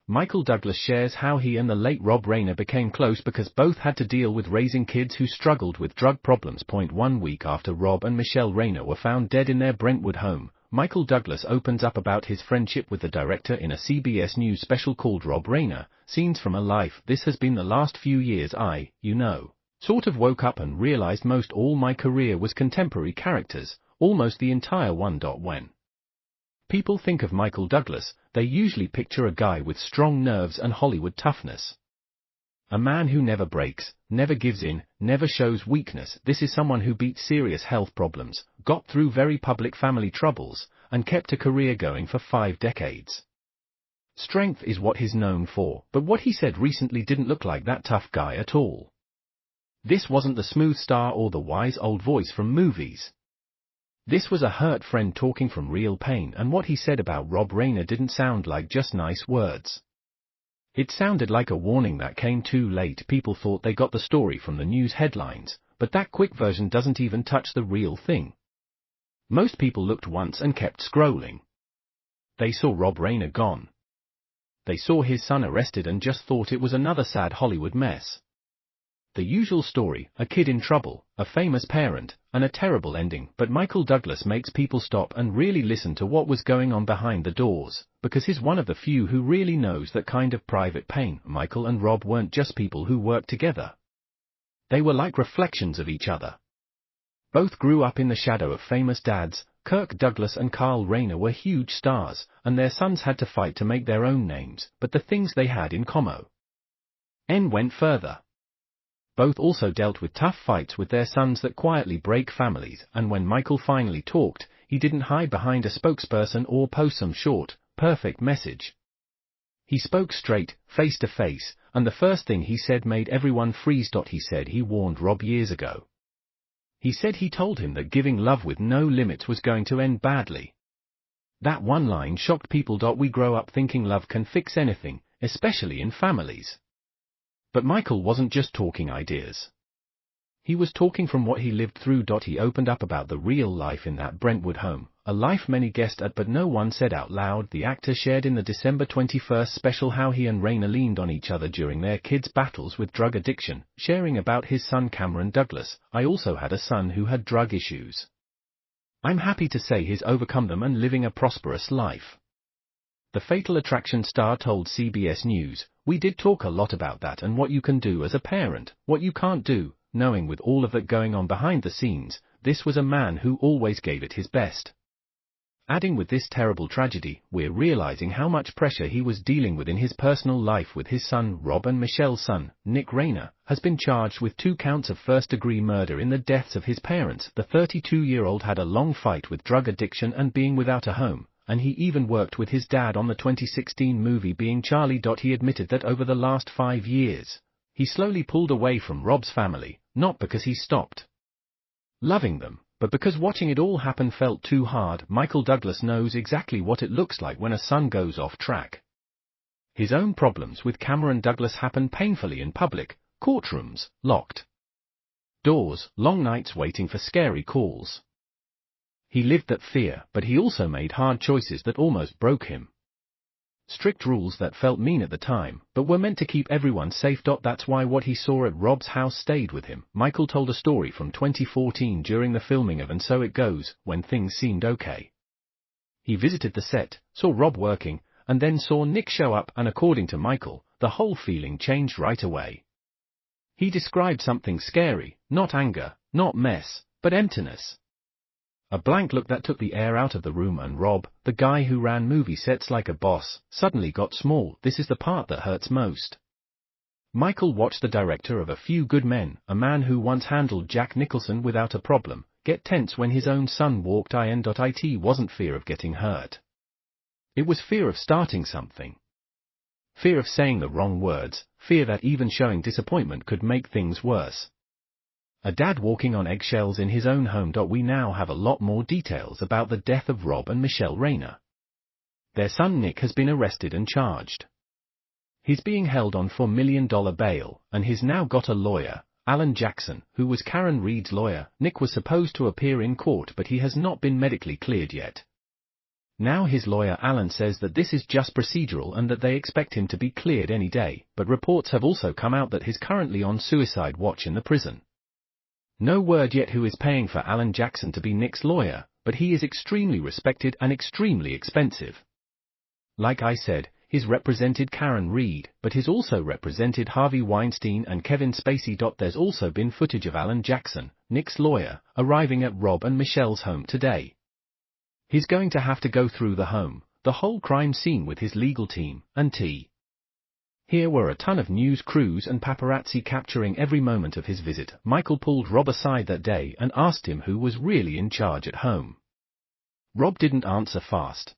Michael Douglas shares how he and the late Rob Reiner became close because both had to deal with raising kids who struggled with drug problems. 1 week after Rob and Michelle Reiner were found dead in their Brentwood home, Michael Douglas opens up about his friendship with the director in a CBS News special called Rob Reiner, Scenes from a Life. This has been the last few years I, sort of woke up and realized most all my career was contemporary characters, almost the entire one. When people think of Michael Douglas, they usually picture a guy with strong nerves and Hollywood toughness. A man who never breaks, never gives in, never shows weakness. This is someone who beat serious health problems, got through very public family troubles, and kept a career going for 5 decades. Strength is what he's known for, but what he said recently didn't look like that tough guy at all. This wasn't the smooth star or the wise old voice from movies. This was a hurt friend talking from real pain, and what he said about Rob Reiner didn't sound like just nice words. It sounded like a warning that came too late. People thought they got the story from the news headlines, but that quick version doesn't even touch the real thing. Most people looked once and kept scrolling. They saw Rob Reiner gone. They saw his son arrested and just thought it was another sad Hollywood mess. The usual story, a kid in trouble, a famous parent, and a terrible ending. But Michael Douglas makes people stop and really listen to what was going on behind the doors, because he's one of the few who really knows that kind of private pain. Michael and Rob weren't just people who worked together. They were like reflections of each other. Both grew up in the shadow of famous dads. Kirk Douglas and Carl Reiner were huge stars, and their sons had to fight to make their own names, but the things they had in common went further. Both also dealt with tough fights with their sons that quietly break families, and when Michael finally talked, he didn't hide behind a spokesperson or post some short, perfect message. He spoke straight, face to face, and the first thing he said made everyone freeze. He said he warned Rob years ago. He said he told him that giving love with no limits was going to end badly. That one line shocked people. We grow up thinking love can fix anything, especially in families. But Michael wasn't just talking ideas. He was talking from what he lived through. He opened up about the real life in that Brentwood home, a life many guessed at but no one said out loud. The actor shared in the December 21st special how he and Reiner leaned on each other during their kids' battles with drug addiction, sharing about his son Cameron Douglas. I also had a son who had drug issues. I'm happy to say he's overcome them and living a prosperous life. The Fatal Attraction star told CBS News, "We did talk a lot about that and what you can do as a parent, what you can't do." Knowing with all of that going on behind the scenes, this was a man who always gave it his best. Adding with this terrible tragedy, we're realizing how much pressure he was dealing with in his personal life with his son. Rob and Michelle's son, Nick Reiner, has been charged with 2 counts of first-degree murder in the deaths of his parents. The 32-year-old had a long fight with drug addiction and being without a home, and he even worked with his dad on the 2016 movie Being Charlie. He admitted that over the last 5 years, he slowly pulled away from Rob's family, not because he stopped loving them, but because watching it all happen felt too hard. Michael Douglas knows exactly what it looks like when a son goes off track. His own problems with Cameron Douglas happen painfully in public, courtrooms, locked doors, long nights waiting for scary calls. He lived that fear, but he also made hard choices that almost broke him. Strict rules that felt mean at the time, but were meant to keep everyone safe. That's why what he saw at Rob's house stayed with him. Michael told a story from 2014 during the filming of And So It Goes, when things seemed okay. He visited the set, saw Rob working, and then saw Nick show up, and according to Michael, the whole feeling changed right away. He described something scary, not anger, not mess, but emptiness. A blank look that took the air out of the room, and Rob, the guy who ran movie sets like a boss, suddenly got small. This is the part that hurts most. Michael watched the director of A Few Good Men, a man who once handled Jack Nicholson without a problem, get tense when his own son walked in. It wasn't fear of getting hurt. It was fear of starting something. Fear of saying the wrong words, fear that even showing disappointment could make things worse. A dad walking on eggshells in his own home. We now have a lot more details about the death of Rob and Michelle Reiner. Their son Nick has been arrested and charged. He's being held on $4 million bail, and he's now got a lawyer, Alan Jackson, who was Karen Reed's lawyer. Nick was supposed to appear in court, but he has not been medically cleared yet. Now his lawyer Alan says that this is just procedural and that they expect him to be cleared any day, but reports have also come out that he's currently on suicide watch in the prison. No word yet who is paying for Alan Jackson to be Nick's lawyer, but he is extremely respected and extremely expensive. Like I said, he's represented Karen Reed, but he's also represented Harvey Weinstein and Kevin Spacey. There's also been footage of Alan Jackson, Nick's lawyer, arriving at Rob and Michelle's home today. He's going to have to go through the home, the whole crime scene with his legal team, and Here were a ton of news crews and paparazzi capturing every moment of his visit. Michael pulled Rob aside that day and asked him who was really in charge at home. Rob didn't answer fast.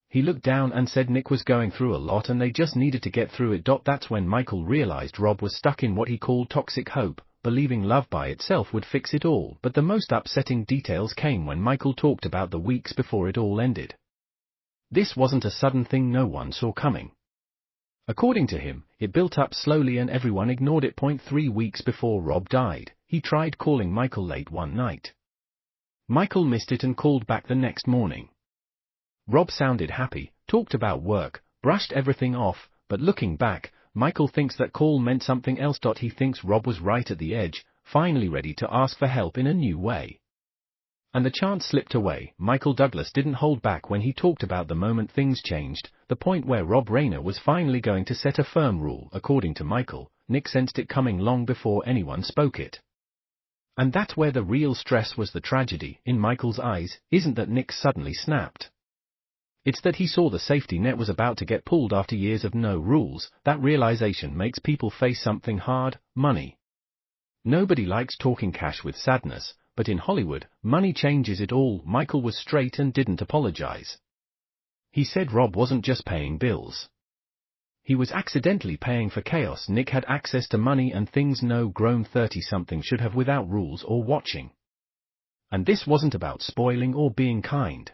He looked down and said Nick was going through a lot and they just needed to get through it. That's when Michael realized Rob was stuck in what he called toxic hope, believing love by itself would fix it all. But the most upsetting details came when Michael talked about the weeks before it all ended. This wasn't a sudden thing no one saw coming. According to him, it built up slowly and everyone ignored it. 3 weeks before Rob died, he tried calling Michael late one night. Michael missed it and called back the next morning. Rob sounded happy, talked about work, brushed everything off, but looking back, Michael thinks that call meant something else. He thinks Rob was right at the edge, finally ready to ask for help in a new way. And the chance slipped away. Michael Douglas didn't hold back when he talked about the moment things changed, the point where Rob Reiner was finally going to set a firm rule. According to Michael, Nick sensed it coming long before anyone spoke it. And that's where the real stress was. The tragedy, in Michael's eyes, isn't that Nick suddenly snapped. It's that he saw the safety net was about to get pulled after years of no rules. That realization makes people face something hard: money. Nobody likes talking cash with sadness, but in Hollywood, money changes it all. Michael was straight and didn't apologize. He said Rob wasn't just paying bills. He was accidentally paying for chaos. Nick had access to money and things no grown 30-something should have without rules or watching. And this wasn't about spoiling or being kind.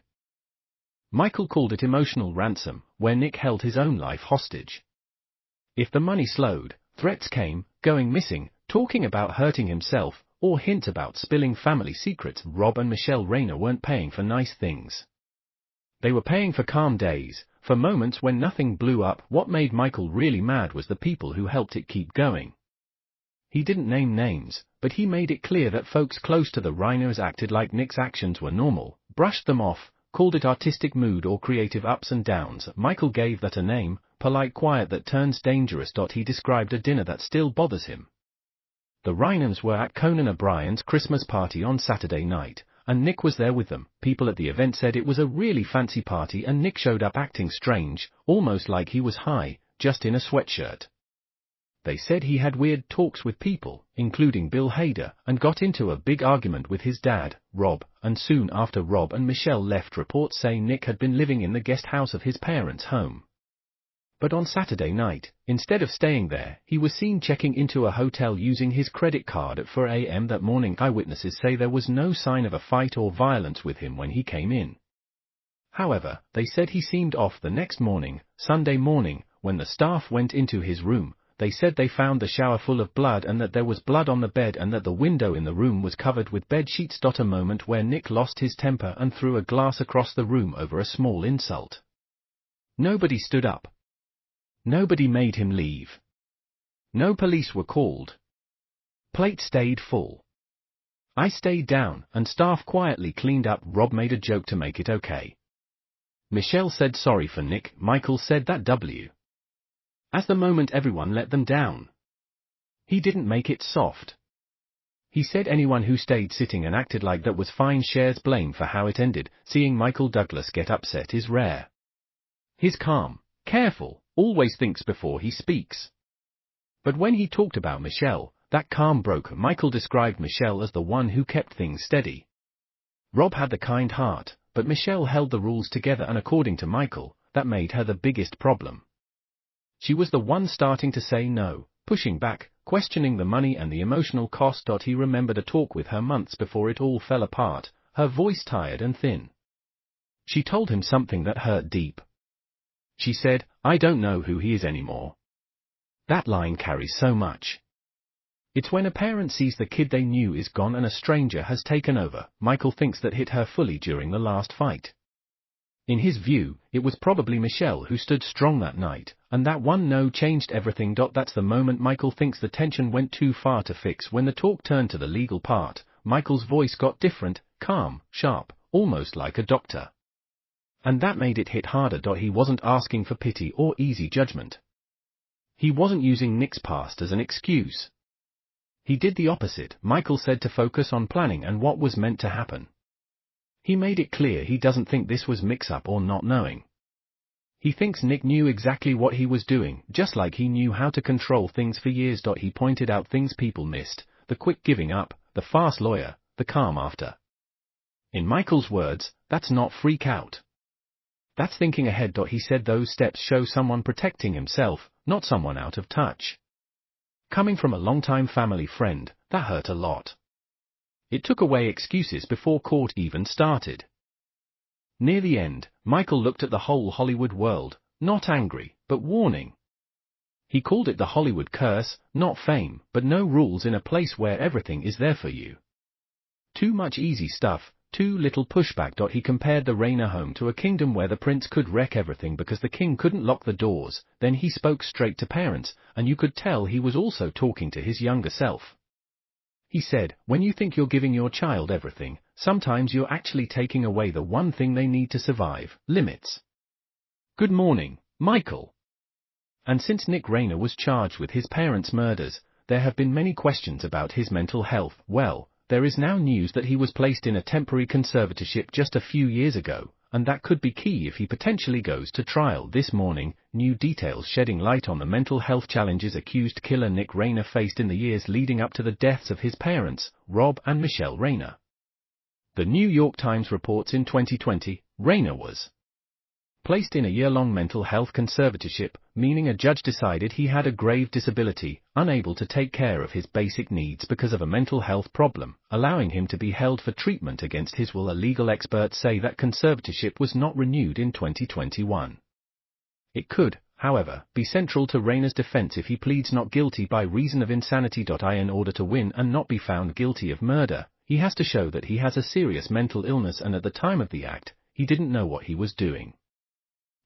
Michael called it emotional ransom, where Nick held his own life hostage. If the money slowed, threats came, going missing, talking about hurting himself, or hints about spilling family secrets. Rob and Michelle Reiner weren't paying for nice things. They were paying for calm days, for moments when nothing blew up. What made Michael really mad was the people who helped it keep going. He didn't name names, but he made it clear that folks close to the Reiners acted like Nick's actions were normal, brushed them off, called it artistic mood or creative ups and downs. Michael gave that a name: polite quiet that turns dangerous. He described a dinner that still bothers him. The Reiners were at Conan O'Brien's Christmas party on Saturday night, and Nick was there with them. People at the event said it was a really fancy party and Nick showed up acting strange, almost like he was high, just in a sweatshirt. They said he had weird talks with people, including Bill Hader, and got into a big argument with his dad, Rob, and soon after Rob and Michelle left, reports say Nick had been living in the guest house of his parents' home. But on Saturday night, instead of staying there, he was seen checking into a hotel using his credit card at 4 a.m. that morning. Eyewitnesses say there was no sign of a fight or violence with him when he came in. However, they said he seemed off the next morning, Sunday morning, when the staff went into his room. They said they found the shower full of blood and that there was blood on the bed and that the window in the room was covered with bed sheets. A moment where Nick lost his temper and threw a glass across the room over a small insult. Nobody stood up. Nobody made him leave. No police were called. Plate stayed full. I stayed down, and staff quietly cleaned up. Rob made a joke to make it okay. Michelle said sorry for Nick. Michael said that as the moment everyone let them down. He didn't make it soft. He said anyone who stayed sitting and acted like that was fine. Shares blame for how it ended. Seeing Michael Douglas get upset is rare. He's calm, careful, always thinks before he speaks. But when he talked about Michelle, that calm broke. Michael described Michelle as the one who kept things steady. Rob had the kind heart, but Michelle held the rules together, and according to Michael, that made her the biggest problem. She was the one starting to say no, pushing back, questioning the money and the emotional cost. He remembered a talk with her months before it all fell apart, her voice tired and thin. She told him something that hurt deep. She said, "I don't know who he is anymore." That line carries so much. It's when a parent sees the kid they knew is gone and a stranger has taken over. Michael thinks that hit her fully during the last fight. In his view, it was probably Michelle who stood strong that night, and that one no changed everything. That's the moment Michael thinks the tension went too far to fix. When the talk turned to the legal part, Michael's voice got different, calm, sharp, almost like a doctor. And that made it hit harder. He wasn't asking for pity or easy judgment. He wasn't using Nick's past as an excuse. He did the opposite. Michael said to focus on planning and what was meant to happen. He made it clear he doesn't think this was mix-up or not knowing. He thinks Nick knew exactly what he was doing, just like he knew how to control things for years. He pointed out things people missed, the quick giving up, the fast lawyer, the calm after. In Michael's words, that's not freak out. That's thinking ahead. He said those steps show someone protecting himself, not someone out of touch. Coming from a longtime family friend, that hurt a lot. It took away excuses before court even started. Near the end, Michael looked at the whole Hollywood world, not angry, but warning. He called it the Hollywood curse, not fame, but no rules in a place where everything is there for you. Too much easy stuff, too little pushback. He compared the Reiner home to a kingdom where the prince could wreck everything because the king couldn't lock the doors. Then he spoke straight to parents, and you could tell he was also talking to his younger self. He said, when you think you're giving your child everything, sometimes you're actually taking away the one thing they need to survive, limits. Good morning, Michael. And since Nick Reiner was charged with his parents' murders, there have been many questions about his mental health. Well, there is now news that he was placed in a temporary conservatorship just a few years ago, and that could be key if he potentially goes to trial this morning. New details shedding light on the mental health challenges accused killer Nick Reiner faced in the years leading up to the deaths of his parents, Rob and Michelle Reiner. The New York Times reports in 2020, Reiner was placed in a year-long mental health conservatorship, meaning a judge decided he had a grave disability, unable to take care of his basic needs because of a mental health problem, allowing him to be held for treatment against his will. Legal experts say that conservatorship was not renewed in 2021. It could, however, be central to Reiner's defense if he pleads not guilty by reason of insanity. In order to win and not be found guilty of murder, he has to show that he has a serious mental illness, and at the time of the act, he didn't know what he was doing.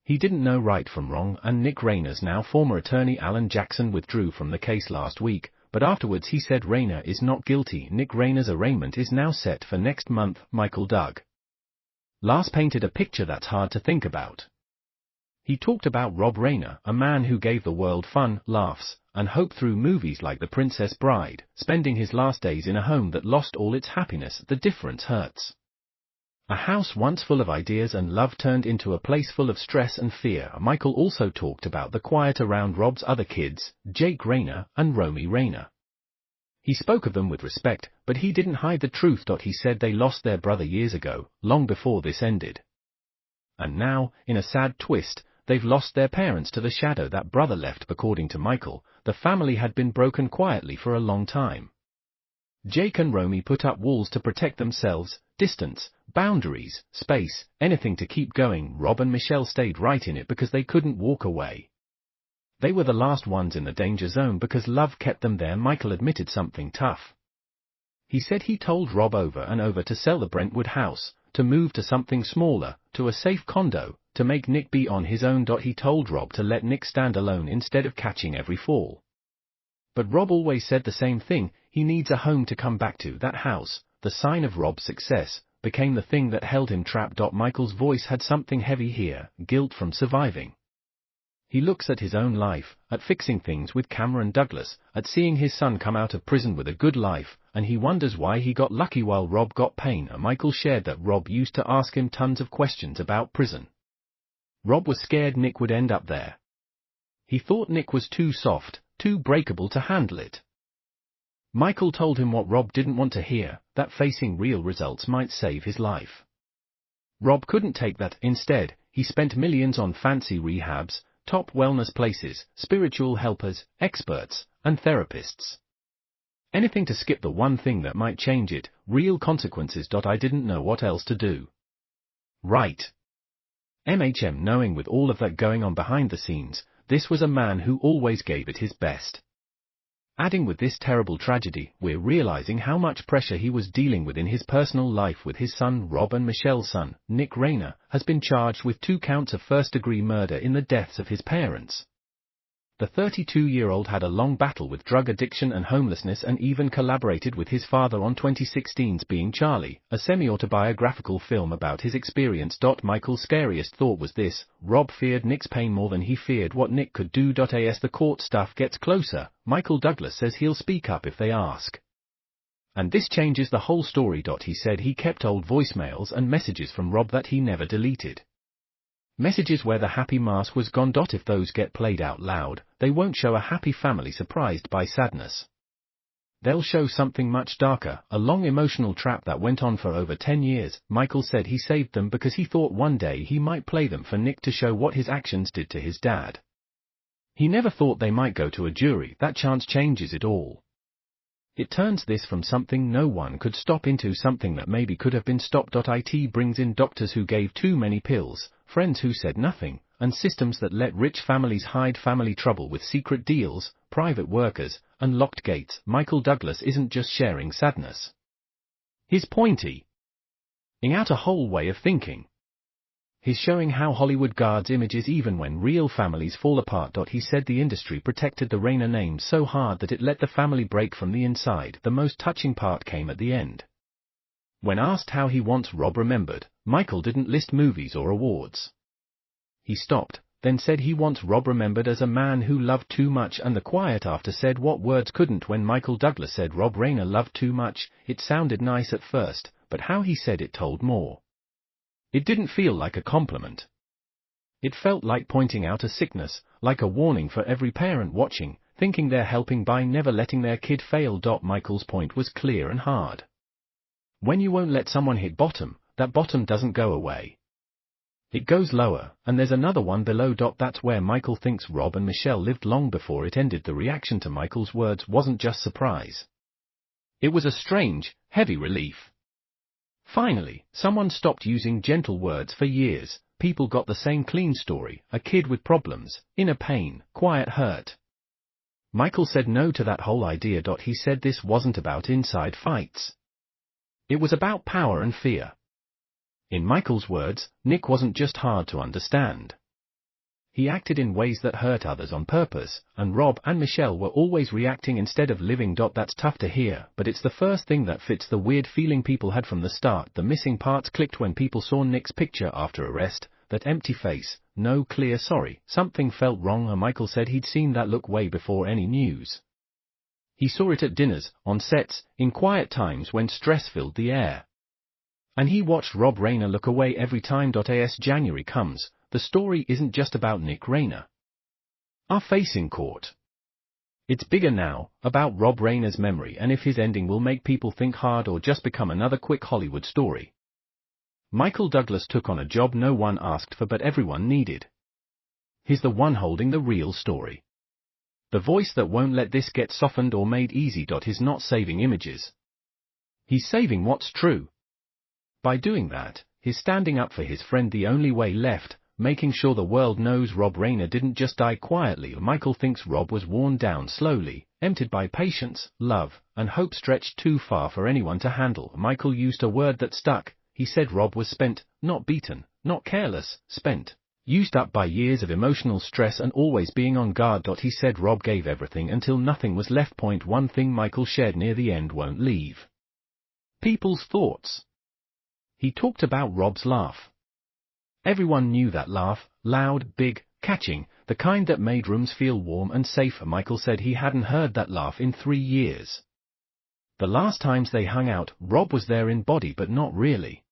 He didn't know right from wrong, and Nick Reiner's now former attorney Alan Jackson withdrew from the case last week, but afterwards he said Reiner is not guilty. Nick Reiner's arraignment is now set for next month. Michael Doug last painted a picture that's hard to think about. He talked about Rob Reiner, a man who gave the world fun, laughs, and hope through movies like The Princess Bride, spending his last days in a home that lost all its happiness. The difference hurts. A house once full of ideas and love turned into a place full of stress and fear. Michael also talked about the quiet around Rob's other kids, Jake Reiner and Romy Reiner. He spoke of them with respect, but he didn't hide the truth. He said they lost their brother years ago, long before this ended. And now, in a sad twist, they've lost their parents to the shadow that brother left. According to Michael, the family had been broken quietly for a long time. Jake and Romy put up walls to protect themselves, distance, boundaries, space, anything to keep going. Rob and Michelle stayed right in it because they couldn't walk away. They were the last ones in the danger zone because love kept them there. Michael admitted something tough. He said he told Rob over and over to sell the Brentwood house, to move to something smaller, to a safe condo, to make Nick be on his own. He told Rob to let Nick stand alone instead of catching every fall. But Rob always said the same thing, he needs a home to come back to. That house, the sign of Rob's success, became the thing that held him trapped. Michael's voice had something heavy here, guilt from surviving. He looks at his own life, at fixing things with Cameron Douglas, at seeing his son come out of prison with a good life, and he wonders why he got lucky while Rob got pain. Michael shared that Rob used to ask him tons of questions about prison. Rob was scared Nick would end up there. He thought Nick was too soft, too breakable to handle it. Michael told him what Rob didn't want to hear, that facing real results might save his life. Rob couldn't take that. Instead, he spent millions on fancy rehabs, top wellness places, spiritual helpers, experts, and therapists. Anything to skip the one thing that might change it, real consequences. I didn't know what else to do. Right. Knowing with all of that going on behind the scenes, this was a man who always gave it his best. Adding with this terrible tragedy, we're realizing how much pressure he was dealing with in his personal life with his son Rob, and Michelle's son, Nick Reiner, has been charged with 2 counts of first-degree murder in the deaths of his parents. The 32-year-old had a long battle with drug addiction and homelessness, and even collaborated with his father on 2016's Being Charlie, a semi-autobiographical film about his experience. Michael's scariest thought was this: Rob feared Nick's pain more than he feared what Nick could do. As the court stuff gets closer, Michael Douglas says he'll speak up if they ask. And this changes the whole story. He said he kept old voicemails and messages from Rob that he never deleted. Messages where the happy mask was gone. If those get played out loud, they won't show a happy family surprised by sadness. They'll show something much darker, a long emotional trap that went on for over 10 years. Michael said he saved them because he thought one day he might play them for Nick to show what his actions did to his dad. He never thought they might go to a jury. That chance changes it all. It turns this from something no one could stop into something that maybe could have been stopped. It brings in doctors who gave too many pills, friends who said nothing, and systems that let rich families hide family trouble with secret deals, private workers, and locked gates. Michael Douglas isn't just sharing sadness. He's pointing out a whole way of thinking. He's showing how Hollywood guards images even when real families fall apart. He said the industry protected the Reiner name so hard that it let the family break from the inside. The most touching part came at the end. When asked how he wants Rob remembered, Michael didn't list movies or awards. He stopped, then said he wants Rob remembered as a man who loved too much, and the quiet after said what words couldn't. When Michael Douglas said Rob Reiner loved too much, it sounded nice at first, but how he said it told more. It didn't feel like a compliment. It felt like pointing out a sickness, like a warning for every parent watching, thinking they're helping by never letting their kid fail. Michael's point was clear and hard. When you won't let someone hit bottom, that bottom doesn't go away. It goes lower, and there's another one below. That's where Michael thinks Rob and Michelle lived long before it ended. The reaction to Michael's words wasn't just surprise. It was a strange, heavy relief. Finally, someone stopped using gentle words for years. People got the same clean story: a kid with problems, inner pain, quiet hurt. Michael said no to that whole idea. He said this wasn't about inside fights. It was about power and fear. In Michael's words, Nick wasn't just hard to understand. He acted in ways that hurt others on purpose, and Rob and Michelle were always reacting instead of living. That's tough to hear, but it's the first thing that fits the weird feeling people had from the start. The missing parts clicked when people saw Nick's picture after arrest, that empty face, no clear sorry. Something felt wrong, and Michael said he'd seen that look way before any news. He saw it at dinners, on sets, in quiet times when stress filled the air. And he watched Rob Reiner look away every time. As January comes, the story isn't just about Nick Reiner. Our face in court. It's bigger now, about Rob Reiner's memory and if his ending will make people think hard or just become another quick Hollywood story. Michael Douglas took on a job no one asked for but everyone needed. He's the one holding the real story. The voice that won't let this get softened or made easy. He's not saving images. He's saving what's true. By doing that, he's standing up for his friend the only way left, making sure the world knows Rob Reiner didn't just die quietly. Michael thinks Rob was worn down slowly, emptied by patience, love, and hope stretched too far for anyone to handle. Michael used a word that stuck. He said Rob was spent, not beaten, not careless, spent. Used up by years of emotional stress and always being on guard. He said Rob gave everything until nothing was left. One thing Michael shared near the end won't leave people's thoughts. He talked about Rob's laugh. Everyone knew that laugh, loud, big, catching, the kind that made rooms feel warm and safe. Michael said he hadn't heard that laugh in 3 years. The last times they hung out, Rob was there in body but not really.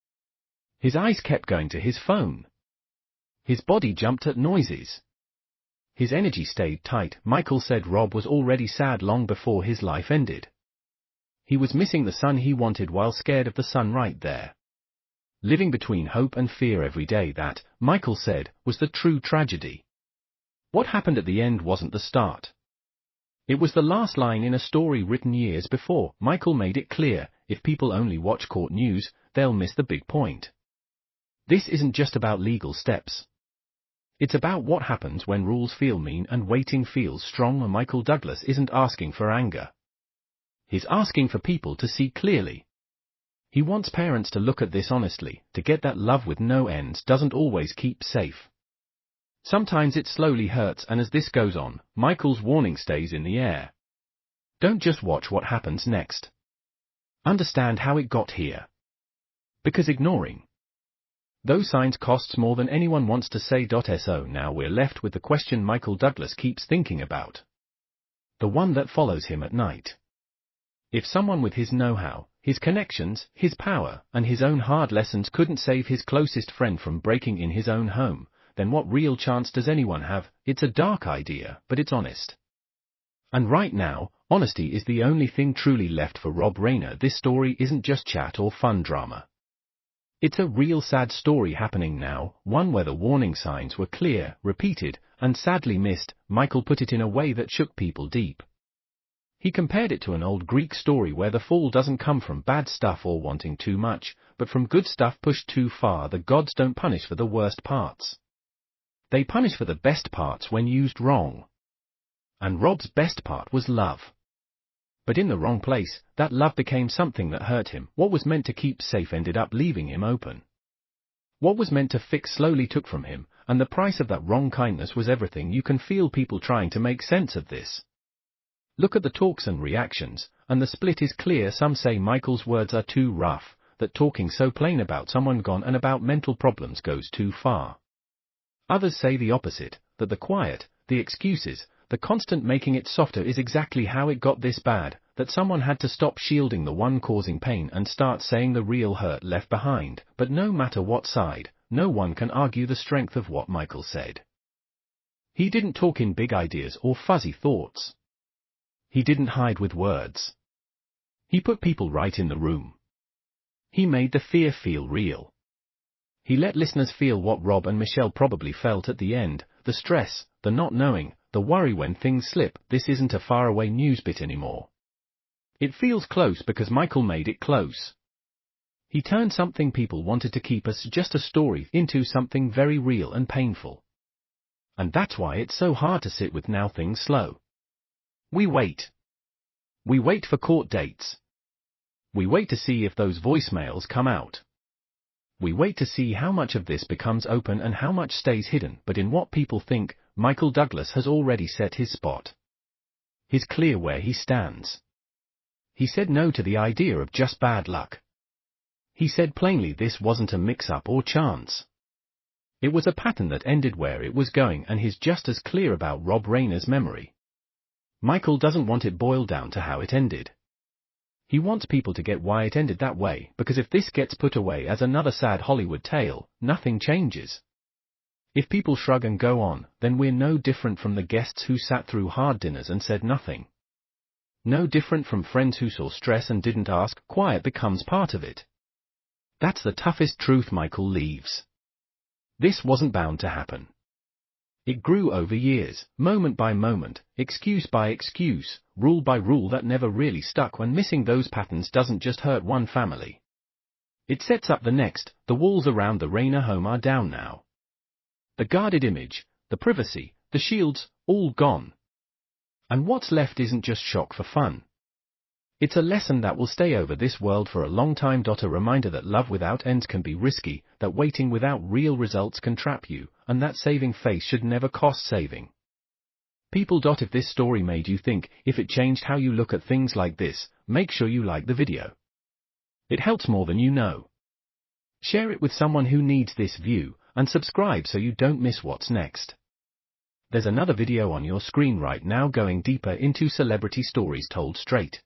His eyes kept going to his phone. His body jumped at noises. His energy stayed tight. Michael said Rob was already sad long before his life ended. He was missing the son he wanted while scared of the son right there. Living between hope and fear every day. That, Michael said, was the true tragedy. What happened at the end wasn't the start. It was the last line in a story written years before. Michael made it clear, if people only watch court news, they'll miss the big point. This isn't just about legal steps. It's about what happens when rules feel mean and waiting feels strong. And Michael Douglas isn't asking for anger. He's asking for people to see clearly. He wants parents to look at this honestly, to get that love with no ends doesn't always keep safe. Sometimes it slowly hurts, and as this goes on, Michael's warning stays in the air. Don't just watch what happens next. Understand how it got here. Because ignoring those signs costs more than anyone wants to say. So now we're left with the question Michael Douglas keeps thinking about. The one that follows him at night. If someone with his know-how, his connections, his power, and his own hard lessons couldn't save his closest friend from breaking in his own home, then what real chance does anyone have? It's a dark idea, but it's honest. And right now, honesty is the only thing truly left for Rob Reiner. This story isn't just chat or fun drama. It's a real sad story happening now, one where the warning signs were clear, repeated, and sadly missed. Michael put it in a way that shook people deep. He compared it to an old Greek story where the fall doesn't come from bad stuff or wanting too much, but from good stuff pushed too far. The gods don't punish for the worst parts. They punish for the best parts when used wrong. And Rob's best part was love. But in the wrong place, that love became something that hurt him. What was meant to keep safe ended up leaving him open. What was meant to fix slowly took from him, and the price of that wrong kindness was everything. You can feel people trying to make sense of this. Look at the talks and reactions, and the split is clear. Some say Michael's words are too rough, that talking so plain about someone gone and about mental problems goes too far. Others say the opposite, that the quiet, the excuses, the constant making it softer is exactly how it got this bad, that someone had to stop shielding the one causing pain and start saying the real hurt left behind. But no matter what side, no one can argue the strength of what Michael said. He didn't talk in big ideas or fuzzy thoughts. He didn't hide with words. He put people right in the room. He made the fear feel real. He let listeners feel what Rob and Michelle probably felt at the end, the stress, the not knowing, the worry when things slip. This isn't a faraway news bit anymore. It feels close because Michael made it close. He turned something people wanted to keep as just a story into something very real and painful. And that's why it's so hard to sit with now things slow. We wait. We wait for court dates. We wait to see if those voicemails come out. We wait to see how much of this becomes open and how much stays hidden. But in what people think, Michael Douglas has already set his spot. He's clear where he stands. He said no to the idea of just bad luck. He said plainly this wasn't a mix-up or chance. It was a pattern that ended where it was going, and he's just as clear about Rob Reiner's memory. Michael doesn't want it boiled down to how it ended. He wants people to get why it ended that way, because if this gets put away as another sad Hollywood tale, nothing changes. If people shrug and go on, then we're no different from the guests who sat through hard dinners and said nothing. No different from friends who saw stress and didn't ask. Quiet becomes part of it. That's the toughest truth Michael leaves. This wasn't bound to happen. It grew over years, moment by moment, excuse by excuse, rule by rule that never really stuck. When missing those patterns doesn't just hurt one family. It sets up the next. The walls around the Reiner home are down now. The guarded image, the privacy, the shields, all gone. And what's left isn't just shock for fun. It's a lesson that will stay over this world for a long time. A reminder that love without ends can be risky, that waiting without real results can trap you, and that saving face should never cost saving. People. If this story made you think, if it changed how you look at things like this, make sure you like the video. It helps more than you know. Share it with someone who needs this view, and subscribe so you don't miss what's next. There's another video on your screen right now going deeper into celebrity stories told straight.